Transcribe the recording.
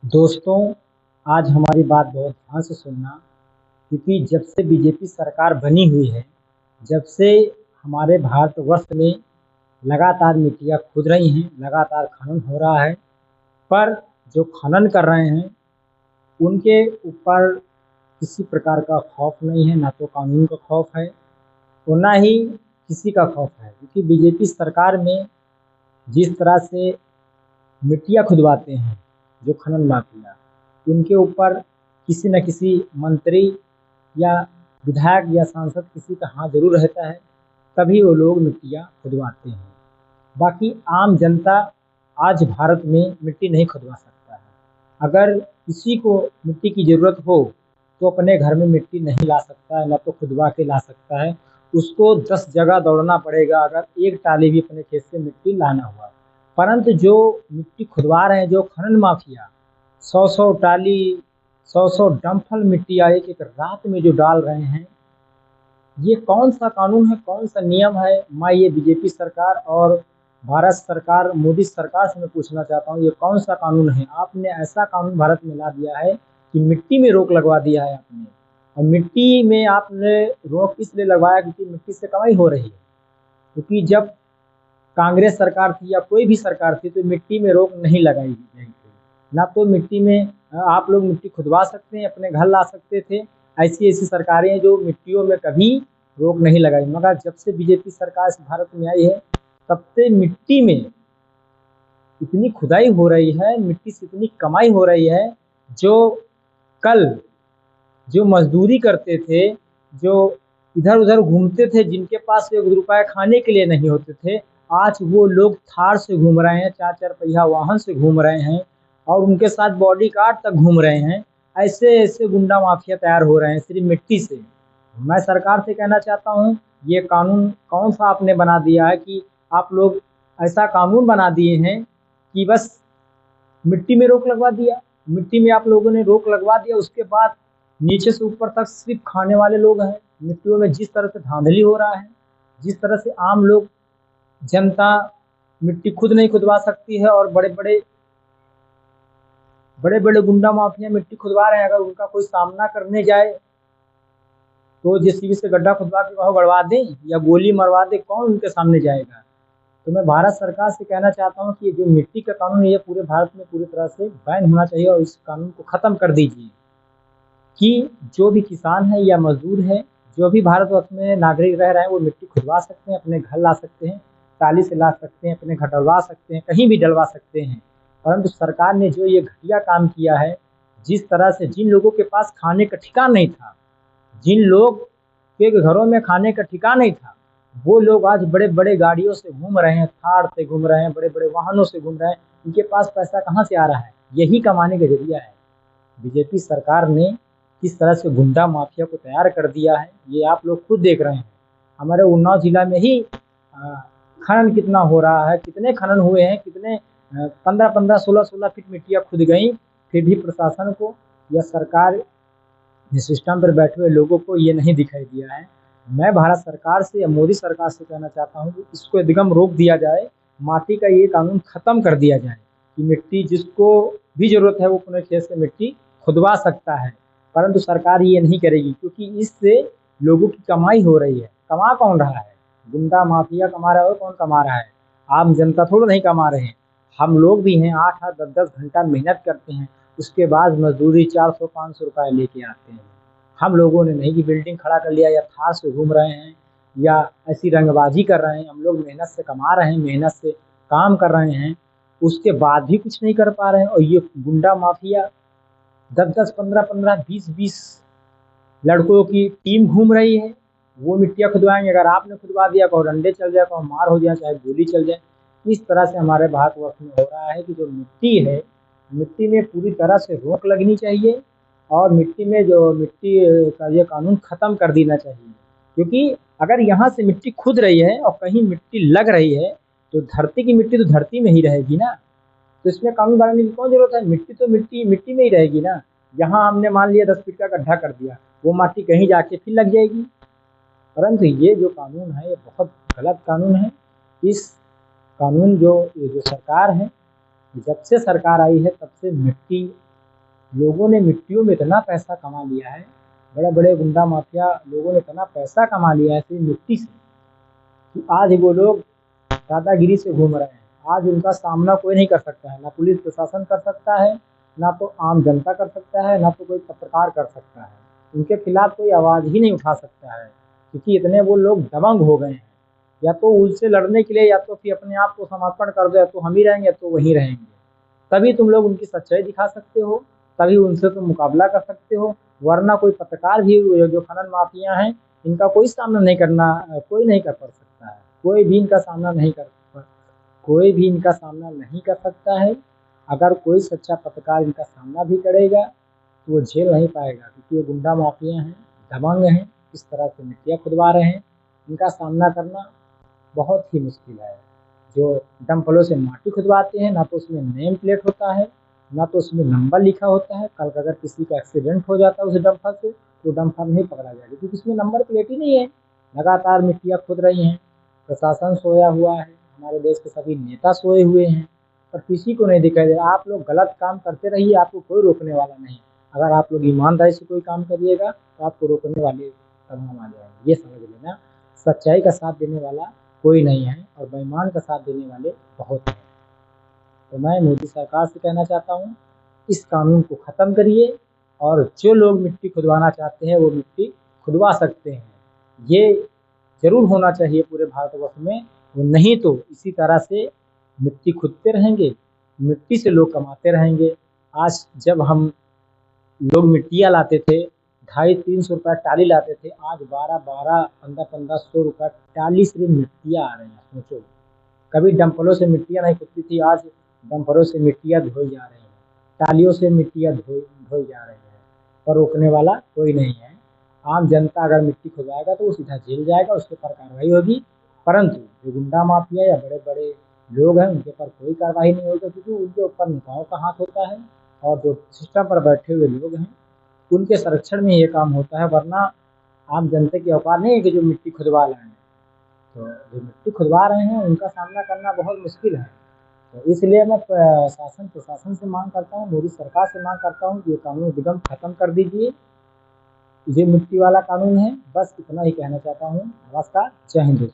दोस्तों, आज हमारी बात बहुत ध्यान से सुनना, क्योंकि जब से बीजेपी सरकार बनी हुई है, जब से हमारे भारतवर्ष में लगातार मिट्टियाँ खुद रही हैं, लगातार खनन हो रहा है, पर जो खनन कर रहे हैं, उनके ऊपर किसी प्रकार का खौफ नहीं है, ना तो कानून का खौफ है और ना ही किसी का खौफ है। क्योंकि बीजेपी सरकार में जिस तरह से मिट्टियाँ खुदवाते हैं, जो खनन माफिया, उनके ऊपर किसी न किसी मंत्री या विधायक या सांसद किसी का हाथ ज़रूर रहता है, तभी वो लोग मिट्टियाँ खुदवाते हैं। बाकी आम जनता आज भारत में मिट्टी नहीं खुदवा सकता है। अगर किसी को मिट्टी की ज़रूरत हो, तो अपने घर में मिट्टी नहीं ला सकता है, ना तो खुदवा के ला सकता है। उसको 10 जगह दौड़ना पड़ेगा अगर एक टाली भी अपने खेत से मिट्टी लाना हुआ। परंतु जो मिट्टी खुदवा रहे हैं, जो खनन माफिया 100-100 टाली, 100-100 डंफल मिट्टियाँ एक-एक रात में जो डाल रहे हैं, ये कौन-सा कानून है, कौन-सा नियम है? मैं ये बीजेपी सरकार और भारत सरकार, मोदी सरकार से मैं पूछना चाहता हूँ, ये कौन-सा कानून है? आपने ऐसा कानून भारत में ला दिया है कि मिट्टी में रोक लगवा दिया है आपने। और मिट्टी में आपने रोक इसलिए लगवाया क्योंकि मिट्टी से कमाई हो रही है। क्योंकि जब कांग्रेस सरकार थी या कोई भी सरकार थी, तो मिट्टी में रोक नहीं लगाई गई थी। ना तो मिट्टी में आप लोग मिट्टी खुदवा सकते हैं, अपने घर ला सकते थे। ऐसी-ऐसी सरकारें हैं जो मिट्टियों में कभी रोक नहीं लगाई। मगर जब से बीजेपी सरकार इस भारत में आई है, तब से मिट्टी में इतनी खुदाई हो रही है, मिट्टी से इतनी कमाई हो रही है, जो कल जो मज़दूरी करते थे, जो इधर-उधर घूमते थे, जिनके पास ₹1 खाने के लिए नहीं होते थे, आज वो लोग थार से घूम रहे हैं, 4-4 पहिया वाहन से घूम रहे हैं और उनके साथ बॉडीगार्ड तक घूम रहे हैं। ऐसे-ऐसे गुंडा माफिया तैयार हो रहे हैं सिर्फ़ मिट्टी से। मैं सरकार से कहना चाहता हूँ, ये कानून कौन-सा आपने बना दिया है कि आप लोग ऐसा कानून बना दिए हैं कि बस मिट्टी में रोक लगवा दिया। मिट्टी में आप लोगों ने रोक लगवा दिया, उसके बाद नीचे से ऊपर तक सिर्फ खाने वाले लोग हैं। मिट्टियों में जिस तरह से धांधली हो रहा है, जिस तरह से आम लोग, जनता मिट्टी खुद नहीं खुदवा सकती है और बड़े-बड़े गुंडा माफिया मिट्टी खुदवा रहे हैं। अगर उनका कोई सामना करने जाए, तो जेसीबी से गड्ढा खुदवा के कहो गड़वा दें या गोली मरवा दें, कौन उनके सामने जाएगा? तो मैं भारत सरकार से कहना चाहता हूँ कि ये जो मिट्टी का कानून है, ये पूरे भारत में पूरी तरह से बैन होना चाहिए और इस कानून को ख़त्म कर दीजिए कि जो भी किसान है या मज़दूर है, जो भी भारतवर्ष में नागरिक रह रहे हैं, वो मिट्टी खुदवा सकते हैं, अपने घर ला सकते हैं, टाली से ला सकते हैं, अपने घर डलवा सकते हैं, कहीं भी डलवा सकते हैं। परंतु सरकार ने जो ये घटिया काम किया है, जिस तरह से जिन लोगों के पास खाने का ठिकाना नहीं था, जिन लोग के घरों में खाने का ठिकाना नहीं था, वो लोग आज बड़े-बड़े गाड़ियों से घूम रहे हैं, थार से घूम रहे हैं, बड़े-बड़े वाहनों से घूम रहे हैं। इनके पास पैसा कहाँ से आ रहा है? यही कमाने का ज़रिया है। बीजेपी सरकार ने किस तरह से गुंडा माफिया को तैयार कर दिया है, ये आप लोग खुद देख रहे हैं। हमारे उन्नाव जिला में ही खनन कितना हो रहा है, कितने खनन हुए हैं, कितने 15-15, 16-16 फीट मिट्टियाँ खुद गई, फिर भी प्रशासन को या सरकार जिस सिस्टम पर बैठे हुए लोगों को ये नहीं दिखाई दिया है। मैं भारत सरकार से या मोदी सरकार से कहना चाहता हूँ कि इसको एकदम रोक दिया जाए, माटी का ये कानून ख़त्म कर दिया जाए कि मिट्टी जिसको भी ज़रूरत है वो अपने खेत से मिट्टी खुदवा सकता है। परंतु सरकार ये नहीं करेगी क्योंकि इससे लोगों की कमाई हो रही है। कमा कौन रहा है? गुंडा माफिया कमा रहा है और कौन कमा रहा है? आम जनता थोड़ा नहीं कमा रहे हैं। हम लोग भी हैं, 8-8 10-10 घंटा मेहनत करते हैं, उसके बाद मज़दूरी 400-500 रुपए लेके आते हैं। हम लोगों ने नहीं कि बिल्डिंग खड़ा कर लिया या थार से घूम रहे हैं या ऐसी रंगबाजी कर रहे हैं। हम लोग मेहनत से कमा रहे हैं, मेहनत से काम कर रहे हैं, उसके बाद भी कुछ नहीं कर पा रहे हैं और ये गुंडा माफिया 10-10, 15-15, 20-20 लड़कों की टीम घूम रही है। वो मिट्टियाँ खुदवाएँगे, अगर आपने खुदवा दिया, कहो डंडे चल जाए, कहो मार हो जाए, चाहे गोली चल जाए। इस तरह से हमारे भारतवर्ष में हो रहा है कि जो मिट्टी है, मिट्टी में पूरी तरह से रोक लगनी चाहिए और मिट्टी में जो मिट्टी का ये कानून ख़त्म कर देना चाहिए। क्योंकि अगर यहाँ से मिट्टी खुद रही है और कहीं मिट्टी लग रही है, तो धरती की मिट्टी तो धरती में ही रहेगी ना। तो इसमें कानून बनाने की कौन ज़रूरत है? मिट्टी तो मिट्टी मिट्टी में ही रहेगी ना। यहाँ हमने मान लिया 10 फीट का गड्ढा कर दिया, वो माटी कहीं जाके फिर लग जाएगी। परंतु ये जो कानून है, ये बहुत गलत कानून है। इस कानून जो ये जो सरकार है, जब से सरकार आई है तब से मिट्टी लोगों ने मिट्टियों में इतना पैसा कमा लिया है, बड़े बड़े गुंडा माफिया लोगों ने इतना पैसा कमा लिया है सिर्फ मिट्टी से, कि आज वो लोग दादागिरी से घूम रहे हैं। आज उनका सामना कोई नहीं कर सकता है, ना पुलिस प्रशासन कर सकता है, ना तो आम जनता कर सकता है, ना तो कोई पत्रकार कर सकता है। उनके खिलाफ कोई आवाज़ ही नहीं उठा सकता है, क्योंकि इतने वो लोग दबंग हो गए हैं। या तो उनसे लड़ने के लिए या तो फिर अपने आप को समर्पण कर दो, या तो हम ही रहेंगे तो वहीं रहेंगे। तभी तुम लोग उनकी सच्चाई दिखा सकते हो, तभी उनसे तुम मुकाबला कर सकते हो। वरना कोई पत्रकार भी जो खनन माफिया हैं, इनका कोई सामना नहीं करना, कोई नहीं कर पा सकता है। कोई भी इनका सामना नहीं कर सकता है। अगर कोई सच्चा पत्रकार इनका सामना भी करेगा तो वो झेल नहीं पाएगा, क्योंकि ये गुंडा माफिया हैं, दबंग हैं, इस तरह से मिट्टियाँ खुदवा रहे हैं। इनका सामना करना बहुत ही मुश्किल है। जो डंपलों से माटी खुदवाते हैं, ना तो उसमें नेम प्लेट होता है, ना तो उसमें नंबर लिखा होता है। कल अगर किसी का एक्सीडेंट हो जाता है उस डंपर से, तो डंपर नहीं पकड़ा जाएगा, क्योंकि उसमें नंबर प्लेट ही नहीं है। लगातार मिट्टियाँ खुद रही हैं, प्रशासन सोया हुआ है, हमारे देश के सभी नेता सोए हुए हैं, पर किसी को नहीं दिखाई दे रहा। आप लोग गलत काम करते रहिए, आपको कोई रोकने वाला नहीं। अगर आप लोग ईमानदारी से कोई काम करिएगा तो आपको रोकने वाले तमाम आ जाएंगे, ये समझ लेना। सच्चाई का साथ देने वाला कोई नहीं है, और बेईमान का साथ देने वाले बहुत हैं। तो मैं मोदी सरकार से कहना चाहता हूँ, इस कानून को ख़त्म करिए, और जो लोग मिट्टी खुदवाना चाहते हैं वो मिट्टी खुदवा सकते हैं। ये ज़रूर होना चाहिए पूरे भारतवर्ष में। वो नहीं तो इसी तरह से मिट्टी खुदते रहेंगे, मिट्टी से लोग कमाते रहेंगे। आज जब हम लोग मिट्टियाँ लाते थे, 250-300 रुपये टाली लाते थे, आज 12-12, 15-1500 रुपये टाली सिर्फ मिट्टियाँ आ रही हैं, सोचो। कभी डंपलों से मिट्टियाँ नहीं खुदती थी, आज डंपरों से मिट्टियाँ धोई जा रही हैं, टालियों से मिट्टियाँ धोई धोई जा रही हैं, पर रोकने वाला कोई नहीं है। आम जनता अगर मिट्टी खुदवाएगा तो वो सीधा जेल जाएगा, उसके ऊपर कार्रवाई होगी। परंतु जो गुंडा माफिया या बड़े बड़े लोग हैं उनके ऊपर कोई कार्रवाई नहीं होगी, क्योंकि उनके ऊपर नेताओं का हाथ होता है, और जो सिस्टम पर बैठे हुए लोग हैं उनके संरक्षण में ये काम होता है। वरना आम जनता की औकात नहीं है कि जो मिट्टी खुदवा लाएं। तो जो मिट्टी खुदवा रहे हैं उनका सामना करना बहुत मुश्किल है। तो इसलिए मैं शासन प्रशासन से मांग करता हूँ, मोदी सरकार से मांग करता हूँ कि ये कानून एकदम खत्म कर दीजिए। ये मिट्टी वाला कानून है, बस इतना ही कहना चाहता हूँ। नमस्कार, जय हिंद।